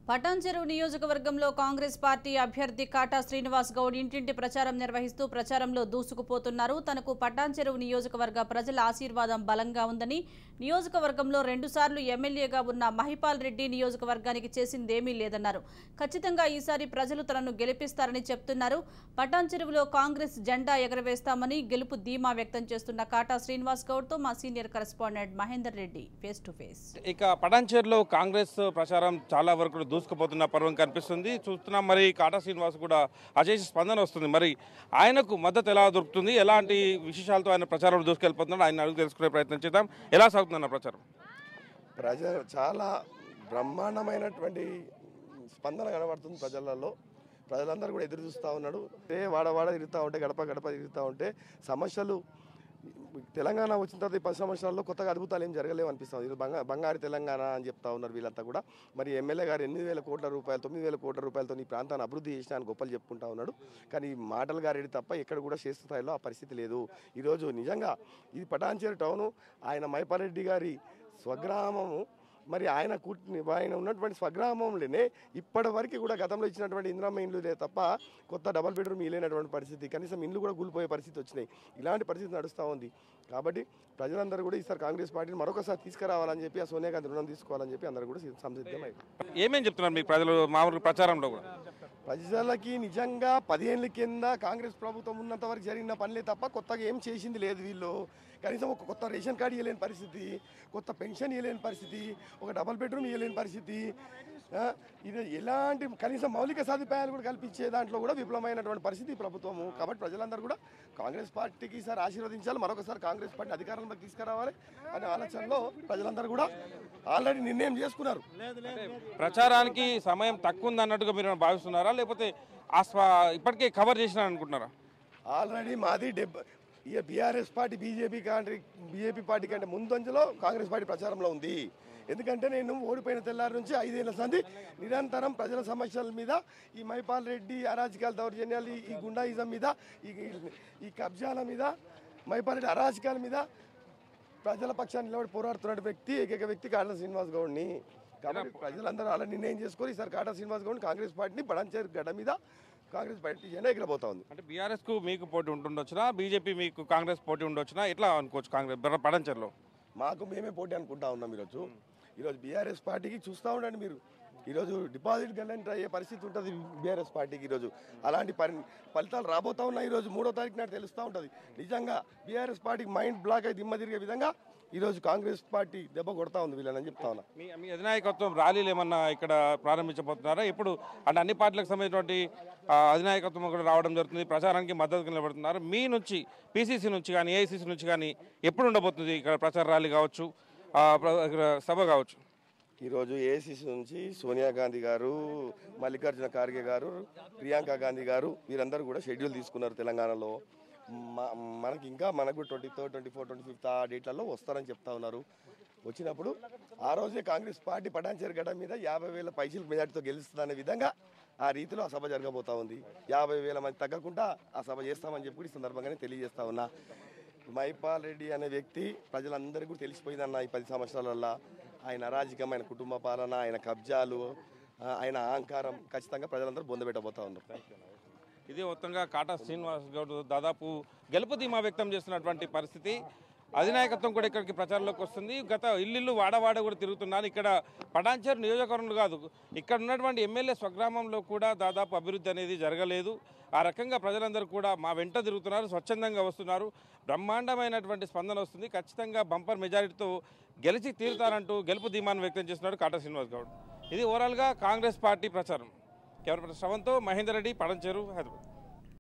పటాన్చెరువు నియోజకవర్గంలో కాంగ్రెస్ పార్టీ అభ్యర్థి కాటా శ్రీనివాస్ గౌడ్ ఇంటింటి ప్రచారం నిర్వహిస్తూ ప్రచారంలో దూసుకుపోతున్నారు. తనకు పటాన్చెరువు నియోజకవర్గ ప్రజల ఆశీర్వాదం బలంగా ఉందని, నియోజకవర్గంలో 2 సార్లు ఎమ్మెల్యేగా ఉన్న మహిపాల్ రెడ్డి నియోజకవర్గానికి చేసిందేమీ లేదన్నారు. ఖచ్చితంగా ఈసారి ప్రజలు తనను గెలిపిస్తారని చెప్తున్నారు. పటాన్చెరువులో కాంగ్రెస్ జెండా ఎగరవేస్తామని గెలుపు ధీమా వ్యక్తం చేస్తున్న కాటా శ్రీనివాస్ గౌడ్తో మా senior correspondent Mahender Reddy face to face. ఇక పటాన్చెరులో కాంగ్రెస్ ప్రచారం చాలా వరకు దూసుకుపోతున్న పర్వం కనిపిస్తుంది. చూస్తున్నాం మరి కాటా శ్రీనివాస్ కూడా అజేష స్పందన వస్తుంది. మరి ఆయనకు మద్దతు ఎలా దొరుకుతుంది, ఎలాంటి విశేషాలతో ఆయన ప్రచారం దూసుకెళ్ళిపోతున్నాడు, ఆయన అడుగు తెలుసుకునే ప్రయత్నం చేద్దాం. ఎలా సాగుతుందన్న ప్రచారం? ప్రజలు చాలా బ్రహ్మాండమైనటువంటి స్పందన కనబడుతుంది ప్రజలలో. ప్రజలందరూ కూడా ఎదురు చూస్తూ ఉన్నాడు. వాడ తిరుగుతూ ఉంటే, గడప గడప తిరుగుతూ ఉంటే సమస్యలు తెలంగాణ వచ్చిన తర్వాత 10 సంవత్సరాల్లో కొత్తగా అద్భుతాలు ఏం జరగలేవు అనిపిస్తుంది. ఇది బంగారు తెలంగాణ అని చెప్తా ఉన్నారు వీళ్ళంతా కూడా. మరి ఎమ్మెల్యే గారు 8,000 కోట్ల రూపాయలు 9,000 కోట్ల రూపాయలతో ఈ ప్రాంతాన్ని అభివృద్ధి చేసిన అని గొప్పలు చెప్పుకుంటా ఉన్నాడు. కానీ మాటలు గారేది తప్ప ఎక్కడ కూడా చేసే స్థాయిలో ఆ పరిస్థితి లేదు. ఈరోజు నిజంగా ఇది పటాన్చెరు టౌను, ఆయన మైపాల్ రెడ్డి గారి స్వగ్రామము. మరి ఆయన ఉన్నటువంటి స్వగ్రామంలోనే ఇప్పటి వరకు కూడా గతంలో ఇచ్చినటువంటి ఇందిరమ్మ ఇండ్లు లే తప్ప కొత్త డబల్ బెడ్రూమ్ ఇల్లేనటువంటి పరిస్థితి, కనీసం ఇండ్లు కూడా కూలిపోయే పరిస్థితి వచ్చినాయి. ఇలాంటి పరిస్థితి నడుస్తూ ఉంది. కాబట్టి ప్రజలందరూ కూడా ఈసారి కాంగ్రెస్ పార్టీని మరొకసారి తీసుకురావాలని చెప్పి, ఆ సోనియా గాంధీ రుణం తీసుకోవాలని చెప్పి అందరూ కూడా సంసిద్ధమై ఏమేం చెప్తున్నారు మీ ప్రజలు మామూలు ప్రచారంలో కూడా? ప్రజలకి నిజంగా 10 ఏళ్ళ కింద కాంగ్రెస్ ప్రభుత్వం ఉన్నంత వరకు జరిగిన పనులే తప్ప కొత్తగా ఏం చేసింది లేదు. వీళ్ళు కనీసం ఒక కొత్త రేషన్ కార్డు ఇవ్వలేని పరిస్థితి, కొత్త పెన్షన్ ఇవ్వలేని పరిస్థితి, ఒక డబల్ బెడ్రూమ్ ఇవ్వలేని పరిస్థితి, ఇది ఎలాంటి కనీసం మౌలిక సదుపాయాలు కూడా కల్పించే దాంట్లో కూడా విఫలమైనటువంటి పరిస్థితి ప్రభుత్వము. కాబట్టి ప్రజలందరూ కూడా కాంగ్రెస్ పార్టీకి ఈసారి ఆశీర్వదించాలి, మరొకసారి కాంగ్రెస్ పార్టీ అధికారంలోకి తీసుకురావాలి అనే ఆలోచనలో ప్రజలందరూ కూడా ఆల్రెడీ నిర్ణయం చేసుకున్నారు. ప్రచారానికి సమయం తక్కువ ఉంది అన్నట్టుగా మీరు భావిస్తున్నారా, లేకపోతే ఇప్పటికే కవర్ చేసినారు అనుకుంటున్నారా? ఆల్రెడీ మాది ఇక బీఆర్ఎస్ పార్టీ బీజేపీ పార్టీ కంటే ముందంజలో కాంగ్రెస్ పార్టీ ప్రచారంలో ఉంది. ఎందుకంటే నేను ఓడిపోయిన తెల్లారి నుంచి 5 ఏళ్ల సంది నిరంతరం ప్రజల సమస్యల మీద, ఈ మైపాల్ రెడ్డి అరాజకాల దౌర్జన్యాలు, ఈ గుండాయిజం మీద, ఈ కబ్జాల మీద, మైపాల్ రెడ్డి అరాజకాల మీద ప్రజల పక్షాన్ని నిలబడి పోరాడుతున్న ఏకైక వ్యక్తి కాటా శ్రీనివాస్ గౌడ్ని. కాబట్టి ప్రజలందరూ అలా నిర్ణయం చేసుకొని ఈసారి కాటా శ్రీనివాస్ గౌడ్ కాంగ్రెస్ పార్టీని పటాన్చెరు గడ్డ మీద కాంగ్రెస్ పార్టీ జెండా ఎగిరబోతా ఉంది. అంటే బీఆర్ఎస్కు మీకు పోటీ ఉంటుండొచ్చునా, బీజేపీ మీకు కాంగ్రెస్ పోటీ ఉండొచ్చునా, ఎట్లా అనుకోవచ్చు? కాంగ్రెస్ పటాన్చెరులో మేమే పోటీ అనుకుంటా ఉన్నాం. ఈరోజు బీఆర్ఎస్ పార్టీకి చూస్తూ ఉండండి మీరు, ఈరోజు డిపాజిట్ గల్లంటే అయ్యే పరిస్థితి ఉంటుంది బీఆర్ఎస్ పార్టీకి. ఈరోజు అలాంటి ఫలితాలు రాబోతూ ఉన్నాయి. ఈరోజు 3వ తారీఖు నాడు తెలుస్తూ ఉంటుంది. నిజంగా బీఆర్ఎస్ పార్టీకి మైండ్ బ్లాక్ అయి దిమ్మ తిరిగే విధంగా ఈరోజు కాంగ్రెస్ పార్టీ దెబ్బ కొడతా ఉంది వీళ్ళని చెప్తా ఉన్నా. మీ అధినాయకత్వం ర్యాలీలు ఏమన్నా ఇక్కడ ప్రారంభించబోతున్నారా? ఇప్పుడు అంటే అన్ని పార్టీలకు సంబంధించినటువంటి అధినాయకత్వం కూడా రావడం జరుగుతుంది, ప్రచారానికి మద్దతు నిలబడుతున్నారు. మీ నుంచి పీసీసీ నుంచి కానీ ఏఐసీసీ నుంచి కానీ ఎప్పుడు ఉండబోతుంది ఇక్కడ ప్రచార ర్యాలీ కావచ్చు, సభ కావచ్చు? ఈరోజు ఏఐసీసీ నుంచి సోనియా గాంధీ గారు, మల్లికార్జున ఖార్గే గారు, ప్రియాంక గాంధీ గారు వీరందరూ కూడా షెడ్యూల్ తీసుకున్నారు తెలంగాణలో. మనకు 23rd, 24th, 25th ఆ డేట్లలో వస్తారని చెప్తా ఉన్నారు. వచ్చినప్పుడు ఆ రోజే కాంగ్రెస్ పార్టీ పటాన్చెరు గడ్డ మీద 50,000 పైసలు మెజార్టీతో గెలుస్తుందనే విధంగా ఆ రీతిలో ఆ సభ జరగబోతా ఉంది. 50,000 మంది తగ్గకుండా ఆ సభ చేస్తామని చెప్పి ఈ సందర్భంగానే తెలియజేస్తా ఉన్నా. మైపాల్ రెడ్డి అనే వ్యక్తి ప్రజలందరికీ కూడా తెలిసిపోయిందన్న ఈ 10 సంవత్సరాలల్లో. ఆయన అరాజకమైన కుటుంబ పాలన, ఆయన కబ్జాలు, ఆయన అహంకారం ఖచ్చితంగా ప్రజలందరూ బొందబెట్టబోతా ఉన్నారు. ఇది మొత్తంగా కాటా శ్రీనివాస్ గౌడ్ దాదాపు గెలుపు ధీమా వ్యక్తం చేస్తున్నటువంటి పరిస్థితి. అధినాయకత్వం కూడా ఇక్కడికి ప్రచారంలోకి వస్తుంది. గత ఇల్లు వాడవాడ కూడా తిరుగుతున్నారు. ఇక్కడ పటాన్చెరు నియోజకవర్గం కాదు, ఇక్కడ ఉన్నటువంటి ఎమ్మెల్యే స్వగ్రామంలో కూడా దాదాపు అభివృద్ధి అనేది జరగలేదు. ఆ రకంగా ప్రజలందరూ కూడా మా వెంట తిరుగుతున్నారు, స్వచ్ఛందంగా వస్తున్నారు. బ్రహ్మాండమైనటువంటి స్పందన వస్తుంది. ఖచ్చితంగా బంపర్ మెజారిటీతో గెలిచి తీరుతారంటూ గెలుపు ధీమాను వ్యక్తం చేస్తున్నాడు కాటా శ్రీనివాస్ గౌడ్. ఇది ఓవరాల్గా కాంగ్రెస్ పార్టీ ప్రచారం. కెమెరా పర్సన్ శ్రవంత్తో మహేందర్ రెడ్డి, పటాన్చెరు, హైదరాబాద్.